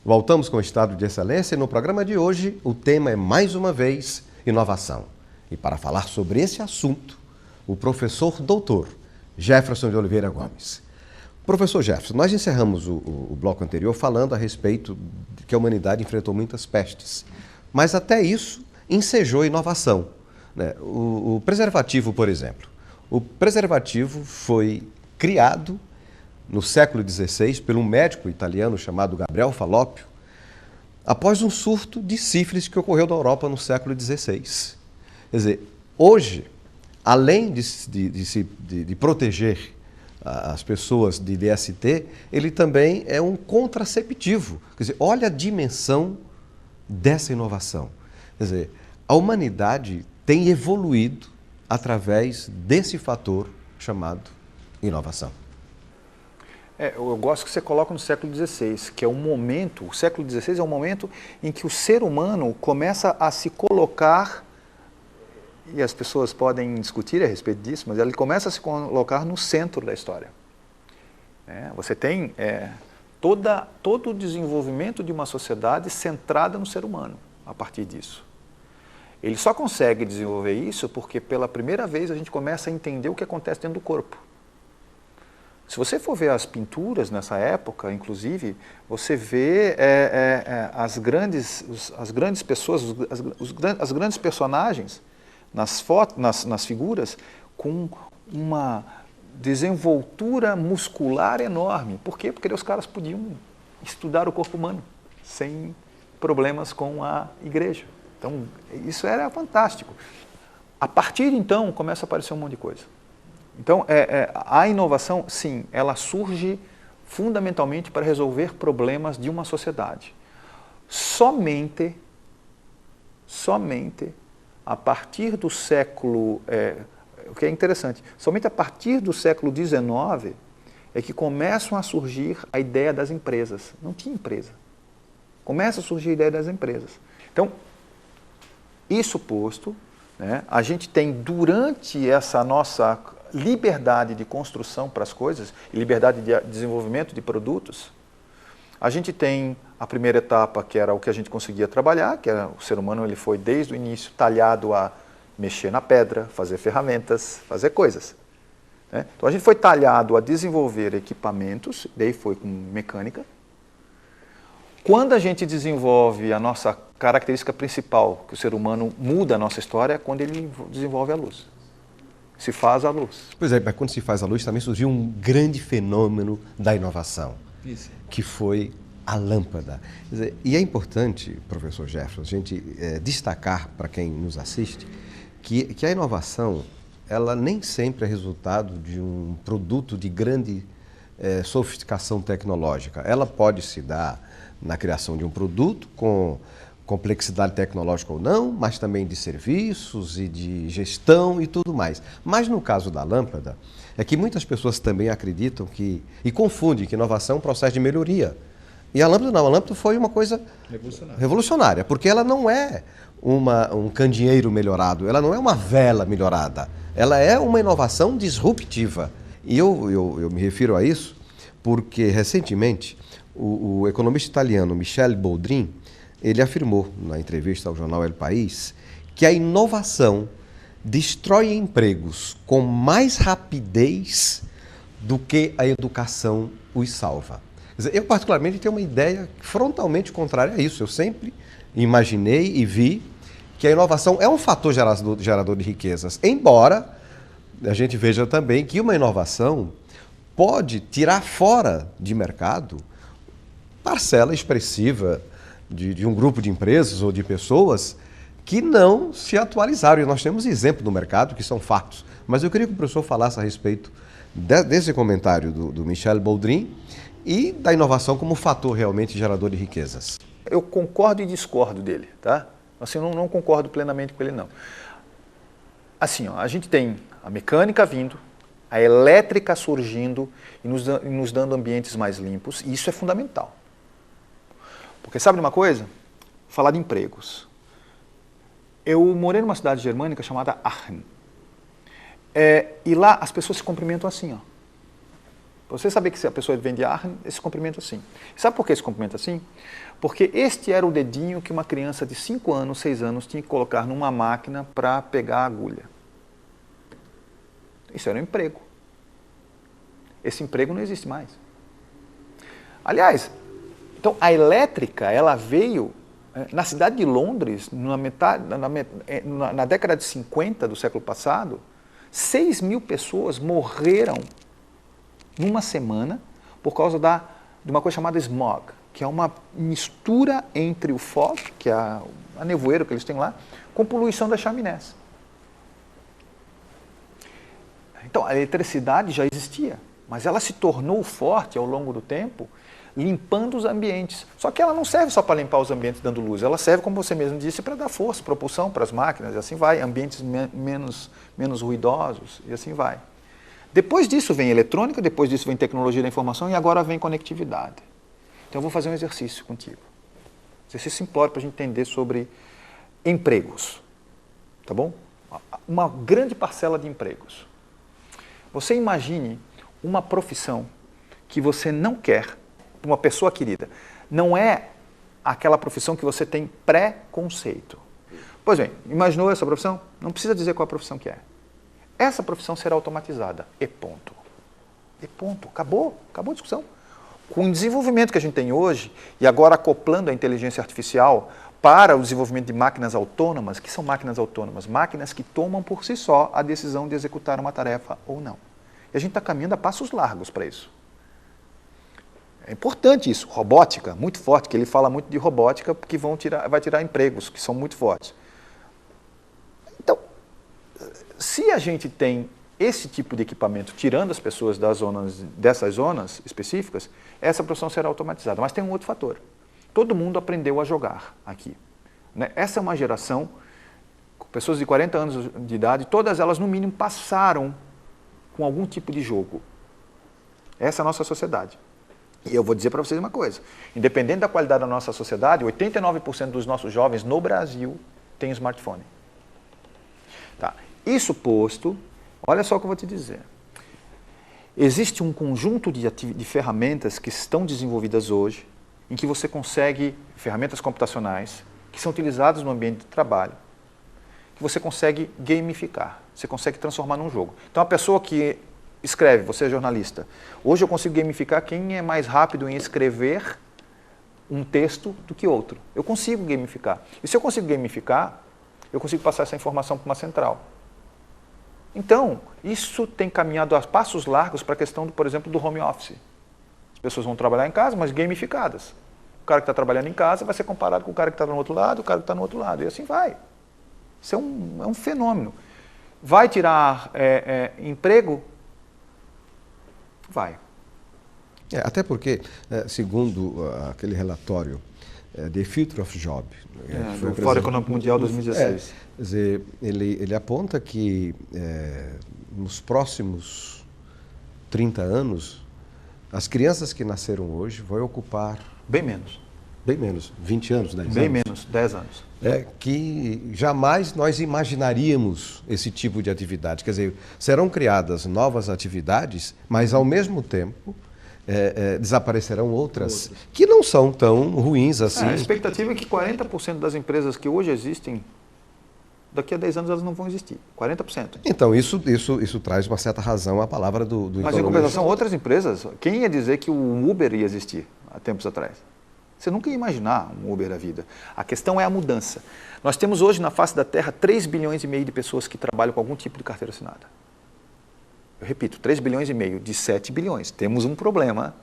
Voltamos com o Estado de Excelência e no programa de hoje o tema é, mais uma vez, inovação. E para falar sobre esse assunto, o professor doutor Jefferson de Oliveira Gomes. Professor Jefferson, nós encerramos o bloco anterior falando a respeito de que a humanidade enfrentou muitas pestes, mas até isso ensejou inovação, né? O preservativo, por exemplo. O preservativo foi criado no século XVI, por um médico italiano chamado Gabriel Falloppio, após um surto de sífilis que ocorreu na Europa no século XVI. Quer dizer, hoje, além de proteger as pessoas de DST, ele também é um contraceptivo. Quer dizer, olha a dimensão dessa inovação. Quer dizer, a humanidade tem evoluído através desse fator chamado inovação. Eu gosto que você coloca no século XVI, que é um momento, o século XVI é um momento em que o ser humano começa a se colocar, e as pessoas podem discutir a respeito disso, mas ele começa a se colocar no centro da história. Você tem todo o desenvolvimento de uma sociedade centrada no ser humano, a partir disso. Ele só consegue desenvolver isso porque pela primeira vez a gente começa a entender o que acontece dentro do corpo. Se você for ver as pinturas nessa época, inclusive, você vê as grandes pessoas, as grandes personagens nas fotos, nas figuras, com uma desenvoltura muscular enorme. Por quê? Porque os caras podiam estudar o corpo humano sem problemas com a igreja. Então, isso era fantástico. A partir de então, começa a aparecer um monte de coisa. Então, a inovação, sim, ela surge fundamentalmente para resolver problemas de uma sociedade. Somente a partir do século, o que é interessante, somente a partir do século XIX é que começam a surgir a ideia das empresas. Não tinha empresa. Começa a surgir a ideia das empresas. Então, isso posto, né, a gente tem durante essa nossa liberdade de construção para as coisas, e liberdade de desenvolvimento de produtos, a gente tem a primeira etapa, que era o que a gente conseguia trabalhar, que era o ser humano, ele foi desde o início talhado a mexer na pedra, fazer ferramentas, fazer coisas. Né? Então a gente foi talhado a desenvolver equipamentos, daí foi com mecânica. Quando a gente desenvolve a nossa característica principal, que o ser humano muda a nossa história, é quando ele desenvolve a luz. Se faz a luz. Pois é, mas quando se faz a luz também surgiu um grande fenômeno da inovação, que foi a lâmpada. Quer dizer, e é importante, professor Jefferson, a gente destacar para quem nos assiste que a inovação, ela nem sempre é resultado de um produto de grande sofisticação tecnológica. Ela pode se dar na criação de um produto com complexidade tecnológica ou não, mas também de serviços e de gestão e tudo mais. Mas no caso da lâmpada, é que muitas pessoas também acreditam e confundem que inovação é um processo de melhoria. E a lâmpada não, a lâmpada foi uma coisa revolucionária, porque ela não é um candeeiro melhorado, ela não é uma vela melhorada, ela é uma inovação disruptiva. E eu me refiro a isso porque, recentemente, o economista italiano Michel Boldrin, ele afirmou na entrevista ao jornal El País que a inovação destrói empregos com mais rapidez do que a educação os salva. Quer dizer, eu, particularmente, tenho uma ideia frontalmente contrária a isso. Eu sempre imaginei e vi que a inovação é um fator gerador de riquezas, embora a gente veja também que uma inovação pode tirar fora de mercado parcela expressiva de um grupo de empresas ou de pessoas que não se atualizaram. E nós temos exemplos no mercado que são fatos. Mas eu queria que o professor falasse a respeito desse comentário do Michel Boldrin e da inovação como fator realmente gerador de riquezas. Eu concordo e discordo dele, tá? Assim, eu não concordo plenamente com ele, não. Assim, a gente tem a mecânica vindo, a elétrica surgindo e nos dando ambientes mais limpos, e isso é fundamental. Porque sabe de uma coisa? Falar de empregos. Eu morei numa cidade germânica chamada Aachen. E lá as pessoas se cumprimentam assim, ó. Para você saber que se a pessoa vende ar, esse comprimento assim. Sabe por que esse comprimento assim? Porque este era o dedinho que uma criança de 5 anos, 6 anos tinha que colocar numa máquina para pegar a agulha. Isso era um emprego. Esse emprego não existe mais. Aliás, então a elétrica, ela veio na cidade de Londres, na década de 50 do século passado, 6 mil pessoas morreram numa semana por causa de uma coisa chamada smog, que é uma mistura entre o fog, que é a nevoeiro que eles têm lá, com poluição das chaminés. Então, a eletricidade já existia, mas ela se tornou forte ao longo do tempo, limpando os ambientes. Só que ela não serve só para limpar os ambientes dando luz, ela serve, como você mesmo disse, para dar força, propulsão para as máquinas, e assim vai, ambientes menos ruidosos, e assim vai. Depois disso vem eletrônica, depois disso vem tecnologia da informação e agora vem conectividade. Então eu vou fazer um exercício contigo. Exercício simplório para a gente entender sobre empregos. Tá bom? Uma grande parcela de empregos. Você imagine uma profissão que você não quer, uma pessoa querida. Não é aquela profissão que você tem preconceito. Pois bem, imaginou essa profissão? Não precisa dizer qual a profissão que é. Essa profissão será automatizada. E ponto. E ponto. Acabou. Acabou a discussão. Com o desenvolvimento que a gente tem hoje, e agora acoplando a inteligência artificial para o desenvolvimento de máquinas autônomas, que são máquinas autônomas? Máquinas que tomam por si só a decisão de executar uma tarefa ou não. E a gente está caminhando a passos largos para isso. É importante isso. Robótica, muito forte, que ele fala muito de robótica, porque vai tirar empregos, que são muito fortes. Então, se a gente tem esse tipo de equipamento tirando as pessoas dessas zonas específicas, essa profissão será automatizada. Mas tem um outro fator. Todo mundo aprendeu a jogar aqui. Essa é uma geração, com pessoas de 40 anos de idade, todas elas, no mínimo, passaram com algum tipo de jogo. Essa é a nossa sociedade. E eu vou dizer para vocês uma coisa. Independente da qualidade da nossa sociedade, 89% dos nossos jovens no Brasil têm smartphone. Tá. Isso posto, olha só o que eu vou te dizer. Existe um conjunto de ferramentas que estão desenvolvidas hoje, em que você consegue, ferramentas computacionais, que são utilizadas no ambiente de trabalho, que você consegue gamificar, você consegue transformar num jogo. Então, a pessoa que escreve, você é jornalista, hoje eu consigo gamificar quem é mais rápido em escrever um texto do que outro. Eu consigo gamificar. E se eu consigo gamificar, eu consigo passar essa informação para uma central. Então, isso tem caminhado a passos largos para a questão, por exemplo, do home office. As pessoas vão trabalhar em casa, mas gamificadas. O cara que está trabalhando em casa vai ser comparado com o cara que está no outro lado, o cara que está no outro lado, e assim vai. Isso é um fenômeno. Vai tirar emprego? Vai. Até porque, segundo aquele relatório, The Future of Job, do Fórum Econômico Mundial 2016. Quer dizer, ele aponta que nos próximos 30 anos, as crianças que nasceram hoje vão ocupar... Bem menos. Bem menos, 20 anos, 10 anos. Bem menos, 10 anos. Que jamais nós imaginaríamos esse tipo de atividade. Quer dizer, serão criadas novas atividades, mas ao mesmo tempo desaparecerão outras que não são tão ruins assim. A expectativa é que 40% das empresas que hoje existem, daqui a 10 anos elas não vão existir. 40%. Então, isso traz uma certa razão à palavra do Mas em compensação, outras empresas, quem ia dizer que o Uber ia existir há tempos atrás? Você nunca ia imaginar um Uber à vida. A questão é a mudança. Nós temos hoje na face da Terra 3 bilhões e meio de pessoas que trabalham com algum tipo de carteira assinada. Eu repito, 3 bilhões e meio de 7 bilhões. Temos um problema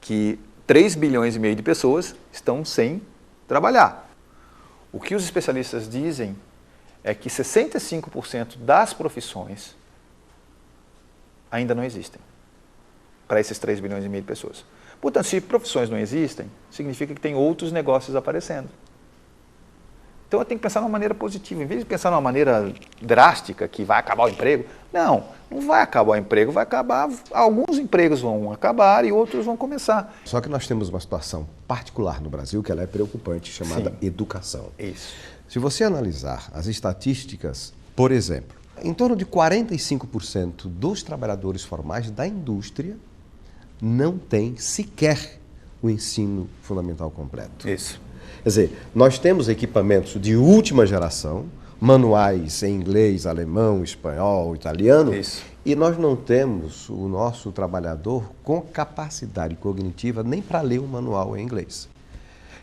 que 3 bilhões e meio de pessoas estão sem trabalhar. O que os especialistas dizem é que 65% das profissões ainda não existem para esses 3 bilhões e meio de pessoas. Portanto, se profissões não existem, significa que tem outros negócios aparecendo. Então, eu tenho que pensar de uma maneira positiva. Em vez de pensar de uma maneira drástica, que vai acabar o emprego, não vai acabar o emprego, vai acabar, alguns empregos vão acabar e outros vão começar. Só que nós temos uma situação particular no Brasil, que ela é preocupante, chamada Sim. Educação. Isso. Se você analisar as estatísticas, por exemplo, em torno de 45% dos trabalhadores formais da indústria não tem sequer o ensino fundamental completo. Isso. Quer dizer, nós temos equipamentos de última geração, manuais em inglês, alemão, espanhol, italiano, Isso. e nós não temos o nosso trabalhador com capacidade cognitiva nem para ler um manual em inglês.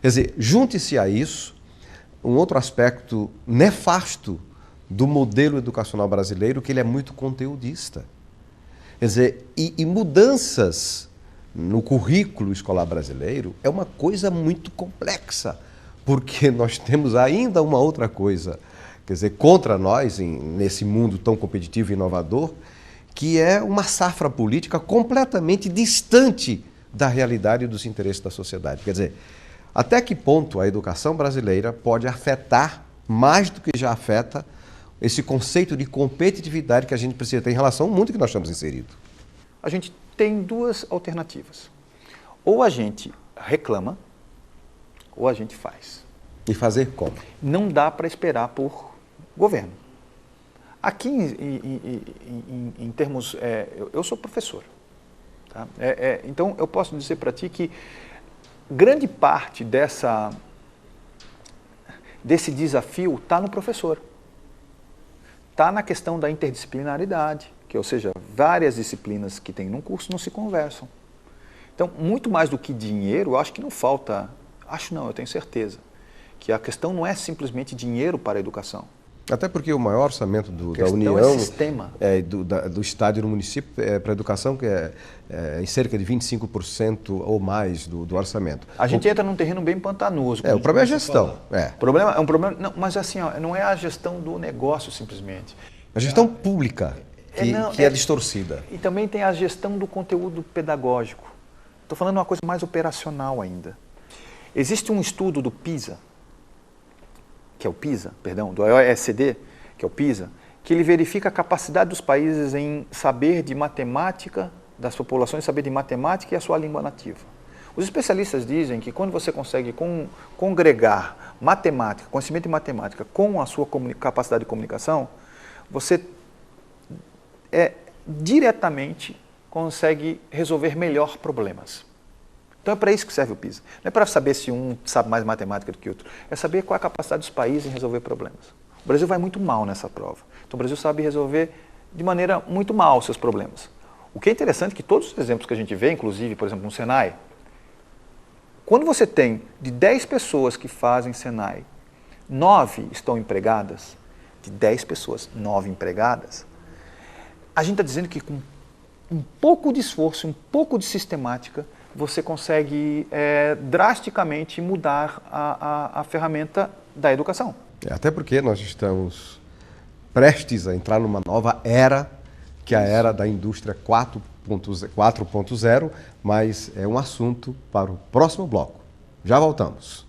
Quer dizer, junte-se a isso um outro aspecto nefasto do modelo educacional brasileiro, que ele é muito conteudista. Quer dizer, e mudanças no currículo escolar brasileiro é uma coisa muito complexa, porque nós temos ainda uma outra coisa, quer dizer, contra nós, nesse mundo tão competitivo e inovador, que é uma safra política completamente distante da realidade e dos interesses da sociedade. Quer dizer, até que ponto a educação brasileira pode afetar, mais do que já afeta, esse conceito de competitividade que a gente precisa ter em relação ao mundo que nós estamos inseridos? A gente tem duas alternativas. Ou a gente reclama, ou a gente faz. E fazer como? Não dá para esperar por governo. Aqui, em termos... eu sou professor. Tá? Então, eu posso dizer para ti que grande parte desse desafio está no professor. Está na questão da interdisciplinaridade, que, ou seja, várias disciplinas que tem num curso não se conversam. Então, muito mais do que dinheiro, eu acho que não falta... Acho não, eu tenho certeza. Que a questão não é simplesmente dinheiro para a educação. Até porque o maior orçamento da União, do Estado e do município para a educação, que é em cerca de 25% ou mais do orçamento. A gente entra num terreno bem pantanoso. O problema é a gestão. É um problema, não, mas assim, ó, não é a gestão do negócio simplesmente. A gestão pública que é distorcida. E também tem a gestão do conteúdo pedagógico. Estou falando uma coisa mais operacional ainda. Existe um estudo do PISA, do OECD, que é o PISA, que ele verifica a capacidade dos países em saber de matemática, das populações saber de matemática e a sua língua nativa. Os especialistas dizem que quando você consegue congregar matemática, conhecimento de matemática com a sua capacidade de comunicação, você diretamente consegue resolver melhor problemas. Então é para isso que serve o PISA. Não é para saber se um sabe mais matemática do que o outro. É saber qual é a capacidade dos países em resolver problemas. O Brasil vai muito mal nessa prova. Então o Brasil sabe resolver de maneira muito mal os seus problemas. O que é interessante é que todos os exemplos que a gente vê, inclusive, por exemplo, no Senai, quando você tem de 10 pessoas que fazem Senai, 9 estão empregadas, de 10 pessoas, 9 empregadas, a gente está dizendo que com um pouco de esforço, um pouco de sistemática, você consegue drasticamente mudar a ferramenta da educação. Até porque nós estamos prestes a entrar numa nova era, que é a era da indústria 4.0, mas é um assunto para o próximo bloco. Já voltamos.